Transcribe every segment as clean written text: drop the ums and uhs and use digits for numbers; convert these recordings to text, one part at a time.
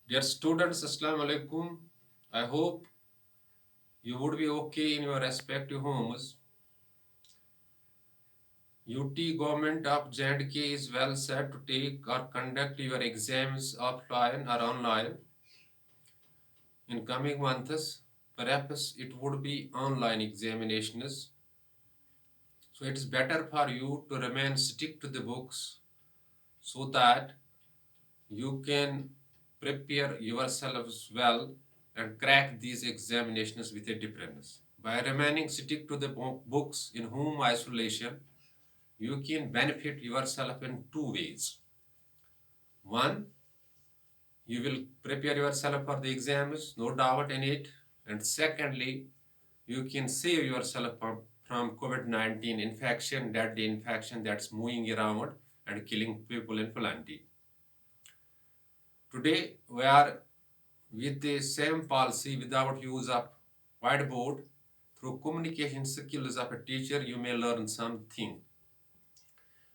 Dear students, Assalamu alaikum. I hope you would be okay in your respective homes. UT Government of J&K is well set to take or conduct your exams offline or online in coming months. Perhaps it would be online examinations. So it is better for you to remain stick to the books so that you can prepare yourselves well and crack these examinations with a difference. By remaining stick to the books in home isolation, you can benefit yourself in two ways. One, you will prepare yourself for the exams, no doubt in it. And secondly, you can save yourself from COVID-19 infection, deadly infection that's moving around and killing people in plenty. Today, we are with the same policy without use of whiteboard. Through communication skills of a teacher, you may learn something.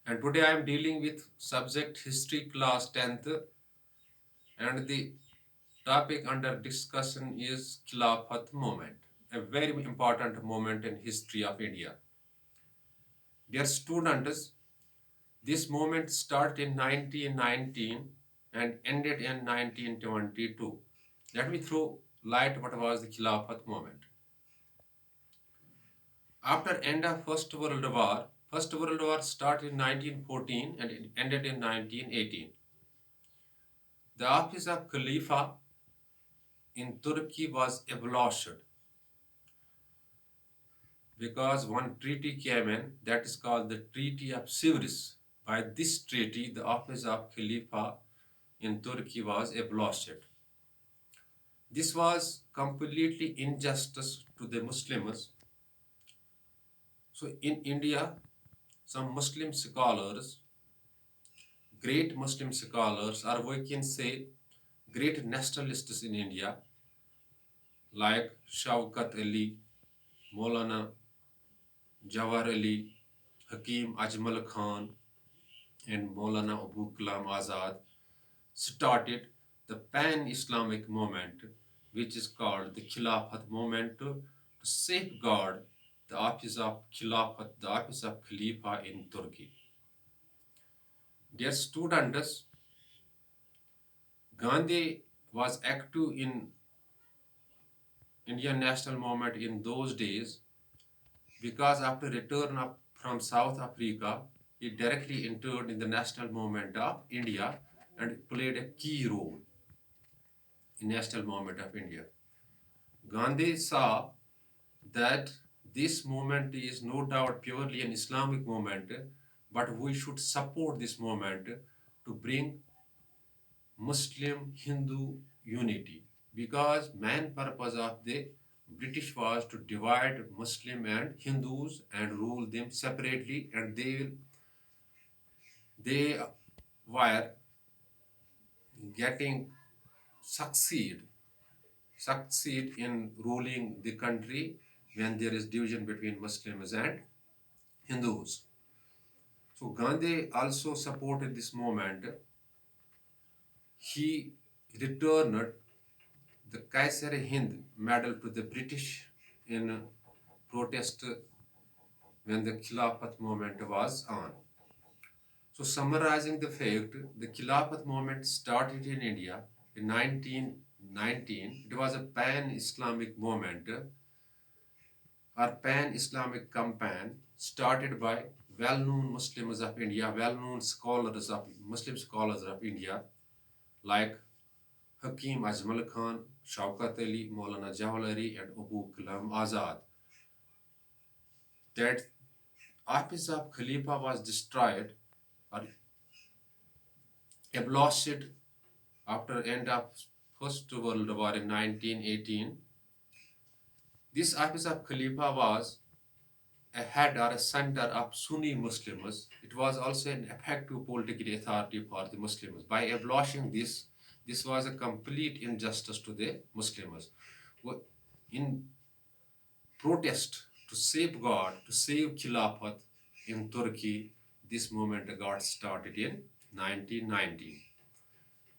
And today I am dealing with subject history class 10th, and the topic under discussion is Khilafat movement, a very important moment in history of India. Dear students, this movement started in 1919 and ended in 1922. Let me throw light what was the Khilafat movement. After end of First World War started in 1914 and it ended in 1918. The office of Khalifa in Turkey was abolished because one treaty came in that is called the Treaty of Sivris. By this treaty, the office of Khalifa in Turkey was abolished. This was completely injustice to the Muslims. So in India, some Muslim scholars, great Muslim scholars, or we can say great nationalists in India, like Shaukat Ali, Maulana Jawahar Ali, Hakim Ajmal Khan, and Maulana Abu Kalam Azad, started the pan-Islamic movement, which is called the Khilafat movement, to safeguard the office of Khilafat, the office of Khalifa in Turkey. Dear students, Gandhi was active in Indian national movement in those days because after return from South Africa, he directly entered in the national movement of India and played a key role in national movement of India. Gandhi saw that this movement is no doubt purely an Islamic movement, but we should support this movement to bring Muslim Hindu unity because main purpose of the British was to divide Muslim and Hindus and rule them separately, and they were getting succeed succeed in ruling the country when there is division between Muslims and Hindus. So Gandhi also supported this movement. He returned the Kaisar-e-Hind medal to the British in protest when the Khilafat movement was on. So summarizing the fact, the Khilafat movement started in India in 1919. It was a pan-Islamic movement or pan-Islamic campaign started by well-known Muslims of India, well-known scholars of Muslim scholars of India like Hakim Ajmal Khan, Shaukat Ali, Maulana Jawahar Ali, and Abu Kalam Azad. That office of Khalifa was destroyed or abolished after end of First World War in 1918. This office of Khalifa was a head or a center of Sunni Muslims. It was also an effective political authority for the Muslims. By abolishing this, this was a complete injustice to the Muslims. In protest to safeguard, to save Khilafat in Turkey, this movement got started in 1919.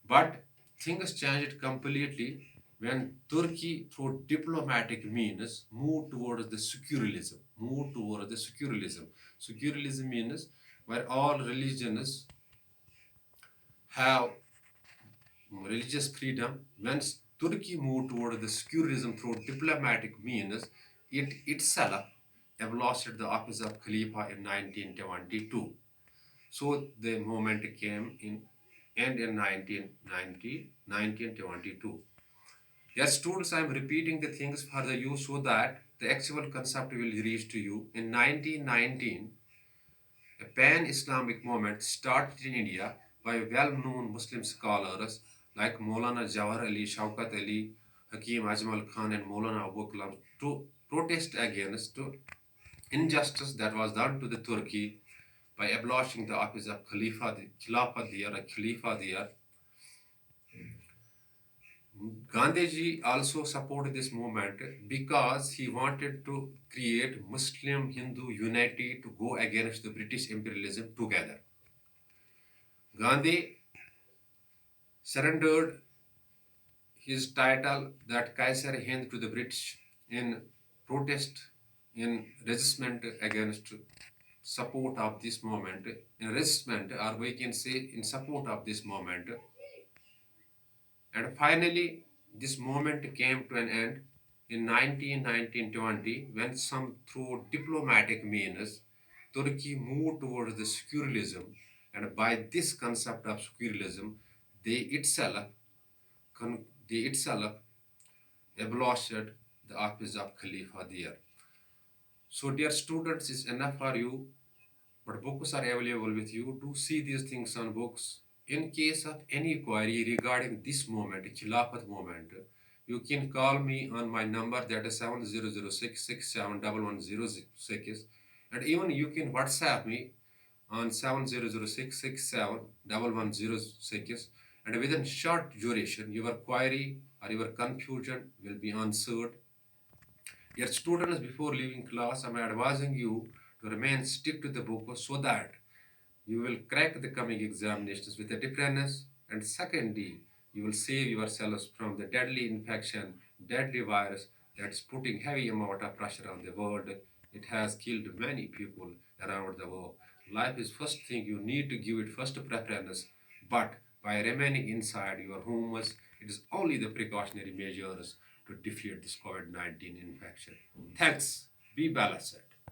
But things changed completely when Turkey, through diplomatic means, moved towards the secularism. Moved towards the secularism. Secularism means where all religions have religious freedom. When Turkey moved toward the secularism through diplomatic means, it itself abolished the office of Khalifa in 1922. So the movement came in end in 1922. Yes, students, I am repeating the things for the you so that the actual concept will reach to you. In 1919, a pan-Islamic movement started in India by well-known Muslim scholars like Maulana Jawahar Ali, Shaukat Ali, Hakim Ajmal Khan, and Maulana Abu Kalam to protest against injustice that was done to the Turkey by abolishing the office of Khilafat there, Khalifa there. Gandhiji also supported this movement because he wanted to create Muslim Hindu unity to go against the British imperialism together. Gandhi surrendered his title that Kaiser Hind to the British in protest, in resistment against support of this movement, in resistment, or we can say in support of this movement. And finally, this movement came to an end in 1920 when some through diplomatic means Turkey moved towards the secularism, and by this concept of secularism, they itself they itself abolished the office of Khalifa there. So, dear students, it's enough for you, but books are available with you. To see these things on books. In case of any query regarding this moment, Khilafat moment, you can call me on my number that is 7006671106, and even you can WhatsApp me on 7006671106, and within short duration your query or your confusion will be answered. Dear students, before leaving class, I am advising you to remain stick to the book so that you will crack the coming examinations with a difference. And secondly, you will save yourselves from the deadly infection, deadly virus that's putting heavy amount of pressure on the world. It has killed many people around the world. Life is first thing, you need to give it first preference, but by remaining inside your homes, it is only the precautionary measures to defeat this COVID-19 infection. Thanks. Be balanced.